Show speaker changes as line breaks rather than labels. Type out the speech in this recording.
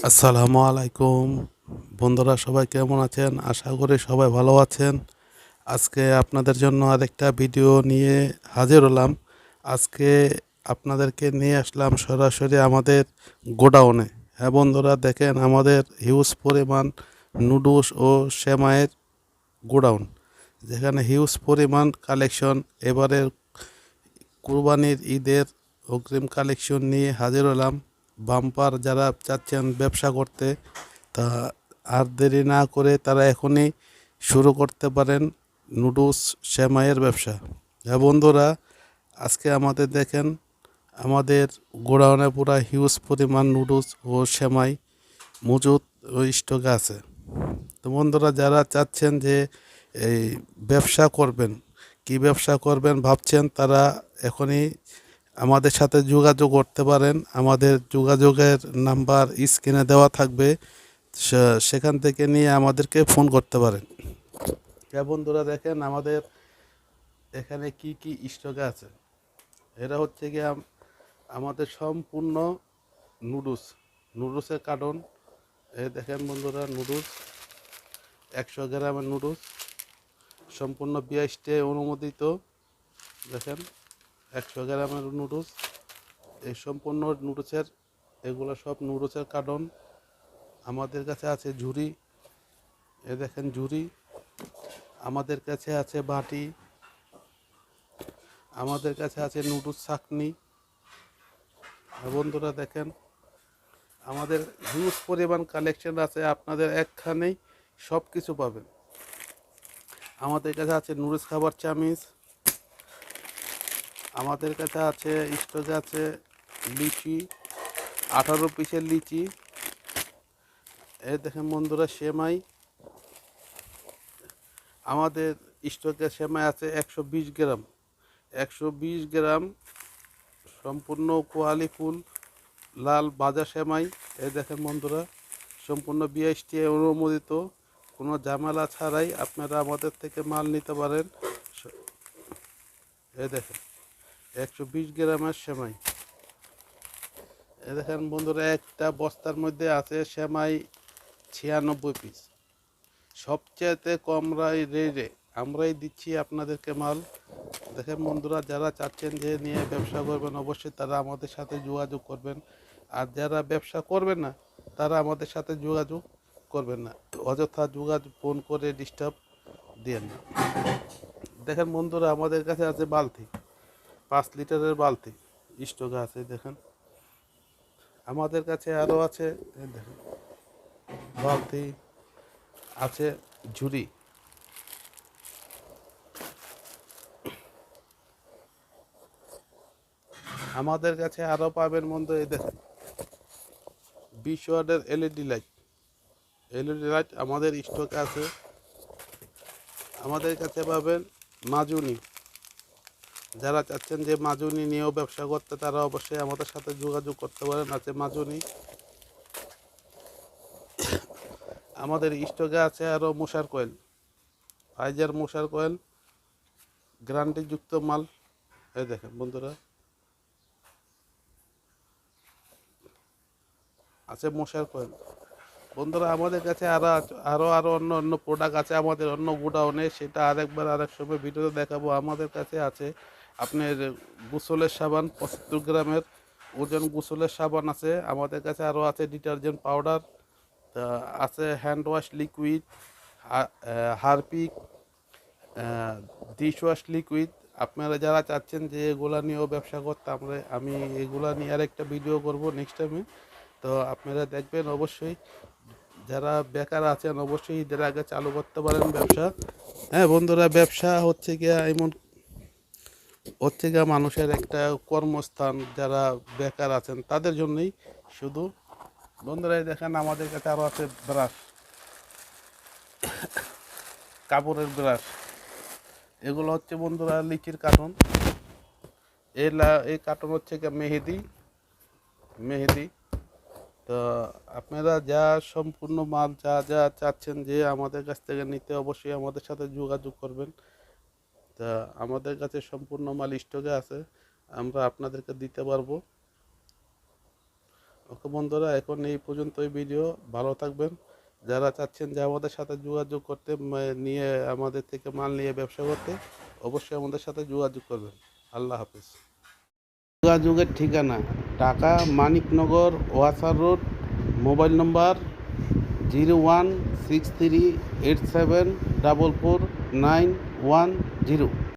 আসসালামু আলাইকুম বন্ধুরা, সবাই কেমন আছেন? আশা করি সবাই ভালো আছেন। আজকে আপনাদের জন্য আরেকটা ভিডিও নিয়ে হাজির হলাম। আজকে আপনাদেরকে নিয়ে আসলাম সরাসরি আমাদের গোডাউনে। হ্যাঁ বন্ধুরা, দেখেন আমাদের হিউজ পরিমাণ নুডলস ও সেমাইয়ের গোডাউন, যেখানে হিউজ পরিমাণ কালেকশন। এবারের কুরবানির ঈদের অগ্রিম কালেকশন নিয়ে হাজির হলাম। বাম্পার যারা চাচ্ছেন ব্যবসা করতে, তা আর দেরি না করে তারা এখনই শুরু করতে পারেন নুডলস সেমাইয়ের ব্যবসা। হ্যাঁ বন্ধুরা, আজকে আমাদের দেখেন আমাদের গোডাউনে পুরা হিউজ পরিমাণ নুডলস ও সেমাই মজুদ ও স্টকে আছে। তো বন্ধুরা, যারা চাচ্ছেন যে এই ব্যবসা করবেন, কি ব্যবসা করবেন ভাবছেন, তারা এখনই আমাদের সাথে যোগাযোগ করতে পারেন। আমাদের যোগাযোগের নাম্বার স্ক্রিনে দেওয়া থাকবে, সেখান থেকে নিয়ে আমাদেরকে ফোন করতে পারেন। হ্যাঁ বন্ধুরা, দেখেন আমাদের এখানে কি কি স্টকে আছে। এরা হচ্ছে গিয়ে আমাদের সম্পূর্ণ নুডলসের কার্টন। দেখেন বন্ধুরা, নুডলস 100 গ্রামের নুডলস সম্পূর্ণ বিআইএসটি অনুমোদিত। দেখেন 100 গ্রামের নুডলস, এই সম্পূর্ণ নুডলসের, এগুলো সব নুডলসের কার্টন। আমাদের কাছে আছে ঝুড়ি, দেখেন ঝুড়ি। আমাদের কাছে আছে বাটি, আমাদের কাছে আছে নুডলস চাকনি। বন্ধুরা দেখেন আমাদের হিউজ পরিমাণ কালেকশন আছে, আপনাদের একখানেই সব কিছু পাবেন। আমাদের কাছে আছে নুডলস খাবার চামিচ, আমাদের কাছে আছে স্টকে আছে লিচি, 18 পিসের লিচি। দেখেন বন্ধুরা সেমাই, আমাদের স্টকে সেমাই আছে 120 গ্রাম, 120 গ্রাম সম্পূর্ণ কোয়ালি ফুল লাল ভাজা সেমাই। দেখেন বন্ধুরা, সম্পূর্ণ বিএসটি অনুমোদিত, কোনো ঝামেলা ছাড়াই আপনারা আমাদের থেকে মাল নিতে পারেন। দেখেন 120 গ্রামের সেমাই। দেখেন বন্ধুরা, একটা বস্তার মধ্যে আছে সেমাই 96 পিস। সবচেয়ে কম রেটে আমরাই দিচ্ছি আপনাদেরকে মাল। দেখেন বন্ধুরা, যারা চাচ্ছেন যে নিয়ে ব্যবসা করবেন, অবশ্যই তারা আমাদের সাথে যোগাযোগ করবেন। আর যারা ব্যবসা করবেন না, তারা আমাদের সাথে যোগাযোগ করবেন না, অযথা যোগাযোগ ফোন করে ডিস্টার্ব দেন না। দেখেন বন্ধুরা, আমাদের কাছে আছে বালতি, 5 লিটারের বালতি স্টকে আছে। দেখেন আমাদের কাছে আরও আছে, দেখেন বালতি আছে, ঝুড়ি। আমাদের কাছে আরও পাবেন বন্ধু, এই দেখেন 20 ওয়াটের এলইডি লাইট আমাদের স্টকে আছে। আমাদের কাছে পাবেন মাজুনি, যারা চাচ্ছেন যে মাজুনি নিয়েও ব্যবসা করতে, তারা অবশ্যই আমাদের সাথে যোগাযোগ করতে পারেন। আছে মাজুনি। আমাদের স্টকে আছে আরও মশার কয়েল, ফাইজার মশার কয়েল, গ্যারান্টিযুক্ত মাল। দেখেন বন্ধুরা, আছে মশার কয়েল। বন্ধুরা, আমাদের কাছে আরও অন্য অন্য প্রোডাক্ট আছে আমাদের অন্য গোডাউনে, সেটা আরেক সময় ভিডিওতে দেখাবো। আমাদের কাছে আছে আপনার গোসলের সাবান, 75 গ্রামের ওজন গোসলের সাবান আছে। আমাদের কাছে আরও আছে ডিটারজেন্ট পাউডার, আছে hand wash liquid, Harpic, dish wash liquid. আপনারা যারা চাচ্ছেন যে এগুলা নিয়েও ব্যবসা করতে, আমি এগুলা নিয়ে আরেকটা ভিডিও করব নেক্সট টাইমে। তো আপনারা দেখবেন অবশ্যই। যারা বেকার আছেন, অবশ্যই ঈদের আগে চালু করতে পারেন ব্যবসা। হ্যাঁ বন্ধুরা, ব্যবসা হচ্ছে গিয়া মানুষের একটা কর্মস্থান। যারা বেকার আছেন তাদের জন্যই শুধু। বন্ধুরা দেখেন আমাদের কাছে আরও আছে ব্রাশ, কাপড়ের ব্রাশ। এগুলো হচ্ছে বন্ধুরা লিচির কার্টন। এই কার্টন হচ্ছে গিয়ে মেহেদি। তো আপনারা যা সম্পূর্ণ মাল যা যা চাচ্ছেন যে আমাদের কাছ থেকে নিতে, অবশ্যই আমাদের সাথে যোগাযোগ করবেন। তা আমাদের কাছে সম্পূর্ণ মাল স্টকে আছে, আমরা আপনাদেরকে দিতে পারবো। ওকে বন্ধুরা, এখন এই পর্যন্তই ভিডিও। ভালো থাকবেন। যারা চাচ্ছেন যে আমাদের সাথে যোগাযোগ করতে, নিয়ে আমাদের থেকে মাল নিয়ে ব্যবসা করতে, অবশ্যই আমাদের সাথে যোগাযোগ করবেন। আল্লাহ হাফিজ। যোগাযোগের ঠিকানা: ঢাকা মানিকনগর ওয়াসার রোড, মোবাইল নম্বর 016387444910।